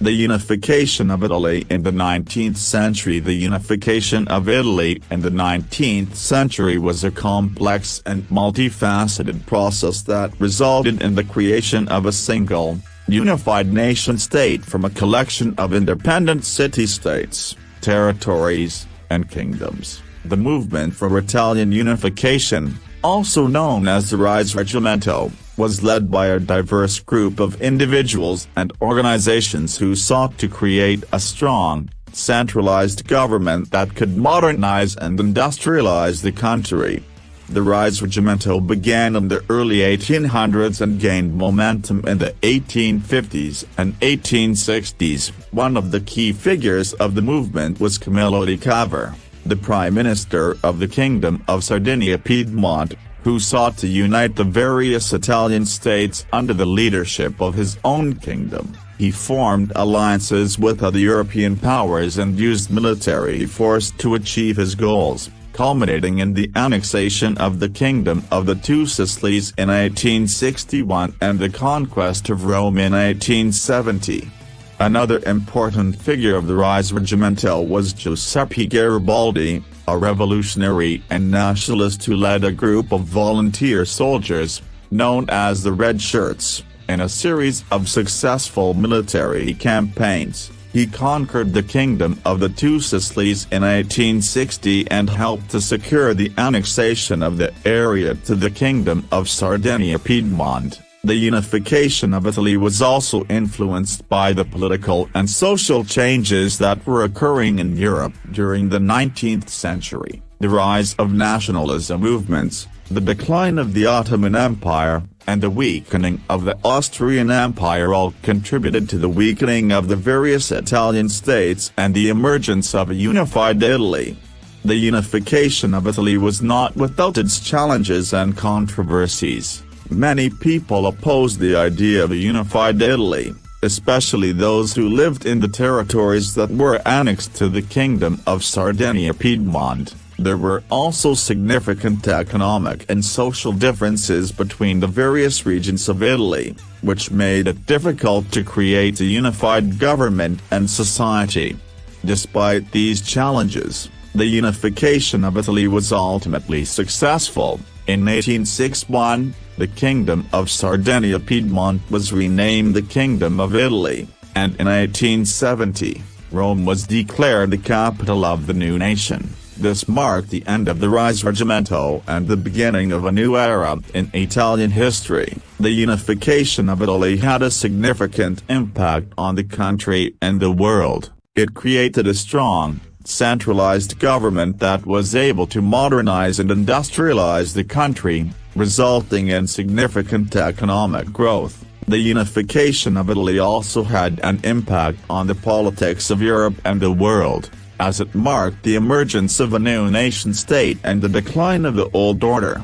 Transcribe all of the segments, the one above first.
The unification of Italy in the 19th century. The unification of Italy in the 19th century was a complex and multifaceted process that resulted in the creation of a single, unified nation-state from a collection of independent city-states, territories, and kingdoms. The movement for Italian unification, also known as the Risorgimento, was led by a diverse group of individuals and organizations who sought to create a strong, centralized government that could modernize and industrialize the country. The Risorgimento began in the early 1800s and gained momentum in the 1850s and 1860s. One of the key figures of the movement was Camillo di Cavour, the Prime Minister of the Kingdom of Sardinia-Piedmont, who sought to unite the various Italian states under the leadership of his own kingdom. He formed alliances with other European powers and used military force to achieve his goals, culminating in the annexation of the Kingdom of the Two Sicilies in 1861 and the conquest of Rome in 1870. Another important figure of the Risorgimento was Giuseppe Garibaldi, a revolutionary and nationalist who led a group of volunteer soldiers, known as the Red Shirts, in a series of successful military campaigns. He conquered the Kingdom of the Two Sicilies in 1860 and helped to secure the annexation of the area to the Kingdom of Sardinia-Piedmont. The unification of Italy was also influenced by the political and social changes that were occurring in Europe during the 19th century. The rise of nationalism movements, the decline of the Ottoman Empire, and the weakening of the Austrian Empire all contributed to the weakening of the various Italian states and the emergence of a unified Italy. The unification of Italy was not without its challenges and controversies. Many people opposed the idea of a unified Italy, especially those who lived in the territories that were annexed to the Kingdom of Sardinia-Piedmont. There were also significant economic and social differences between the various regions of Italy, which made it difficult to create a unified government and society. Despite these challenges, the unification of Italy was ultimately successful. In 1861, the Kingdom of Sardinia-Piedmont was renamed the Kingdom of Italy, and in 1870, Rome was declared the capital of the new nation. This marked the end of the Risorgimento and the beginning of a new era in Italian history. The unification of Italy had a significant impact on the country and the world. It created a strong, centralized government that was able to modernize and industrialize the country, resulting in significant economic growth. The unification of Italy also had an impact on the politics of Europe and the world, as it marked the emergence of a new nation-state and the decline of the old order.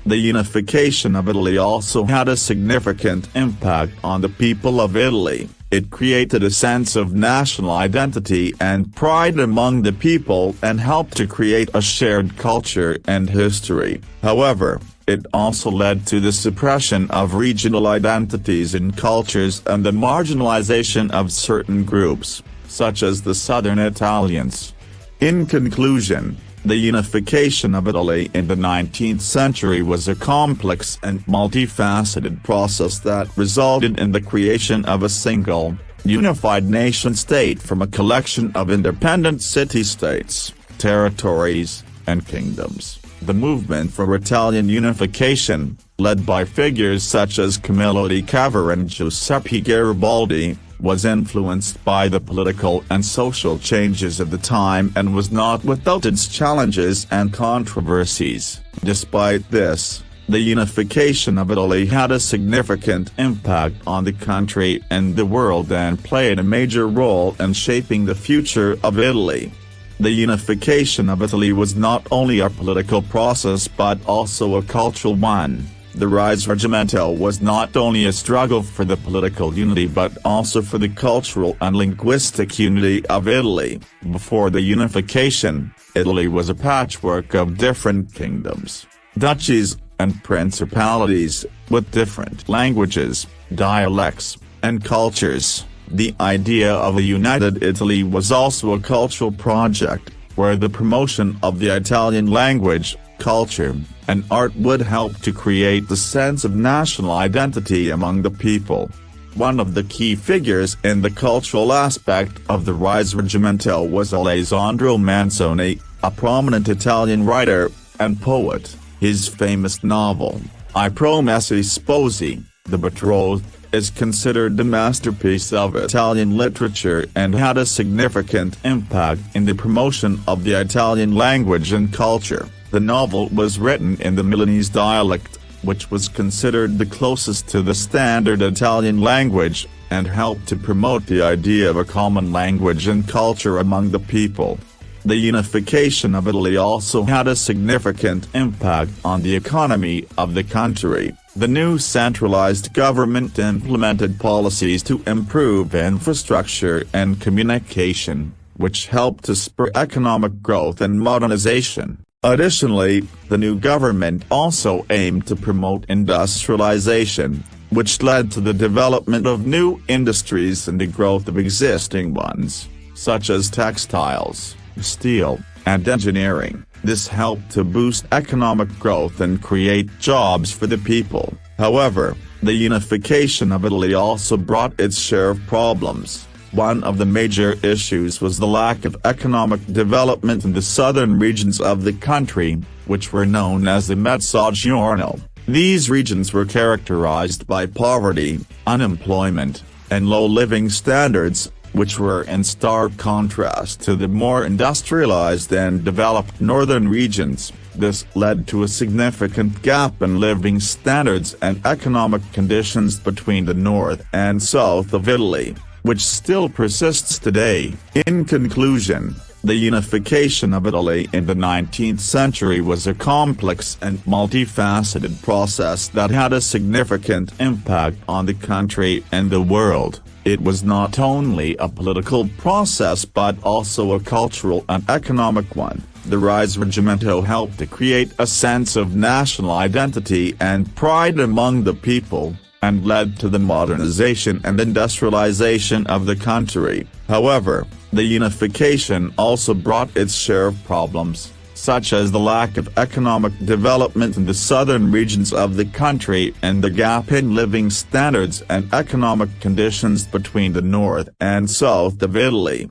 The unification of Italy also had a significant impact on the people of Italy. It created a sense of national identity and pride among the people and helped to create a shared culture and history. However, it also led to the suppression of regional identities and cultures and the marginalization of certain groups, such as the Southern Italians. In conclusion, the unification of Italy in the 19th century was a complex and multifaceted process that resulted in the creation of a single, unified nation-state from a collection of independent city-states, territories, and kingdoms. The movement for Italian unification, led by figures such as Camillo di Cavour and Giuseppe Garibaldi, was influenced by the political and social changes of the time and was not without its challenges and controversies. Despite this, the unification of Italy had a significant impact on the country and the world and played a major role in shaping the future of Italy. The unification of Italy was not only a political process but also a cultural one. The Risorgimento was not only a struggle for the political unity but also for the cultural and linguistic unity of Italy. Before the unification, Italy was a patchwork of different kingdoms, duchies, and principalities, with different languages, dialects, and cultures. The idea of a united Italy was also a cultural project, where the promotion of the Italian language, culture, and art would help to create the sense of national identity among the people. One of the key figures in the cultural aspect of the Risorgimento was Alessandro Manzoni, a prominent Italian writer and poet. His famous novel, I Promessi Sposi, The Betrothed, is considered the masterpiece of Italian literature and had a significant impact in the promotion of the Italian language and culture. The novel was written in the Milanese dialect, which was considered the closest to the standard Italian language, and helped to promote the idea of a common language and culture among the people. The unification of Italy also had a significant impact on the economy of the country. The new centralized government implemented policies to improve infrastructure and communication, which helped to spur economic growth and modernization. Additionally, the new government also aimed to promote industrialization, which led to the development of new industries and the growth of existing ones, such as textiles, steel, and engineering. This helped to boost economic growth and create jobs for the people. However, the unification of Italy also brought its share of problems. One of the major issues was the lack of economic development in the southern regions of the country, which were known as the Mezzogiorno. These regions were characterized by poverty, unemployment, and low living standards, which were in stark contrast to the more industrialized and developed northern regions. This led to a significant gap in living standards and economic conditions between the north and south of Italy, which still persists today. In conclusion, the unification of Italy in the 19th century was a complex and multifaceted process that had a significant impact on the country and the world. It was not only a political process but also a cultural and economic one. The Risorgimento helped to create a sense of national identity and pride among the people, and led to the modernization and industrialization of the country. However, the unification also brought its share of problems, such as the lack of economic development in the southern regions of the country and the gap in living standards and economic conditions between the north and south of Italy.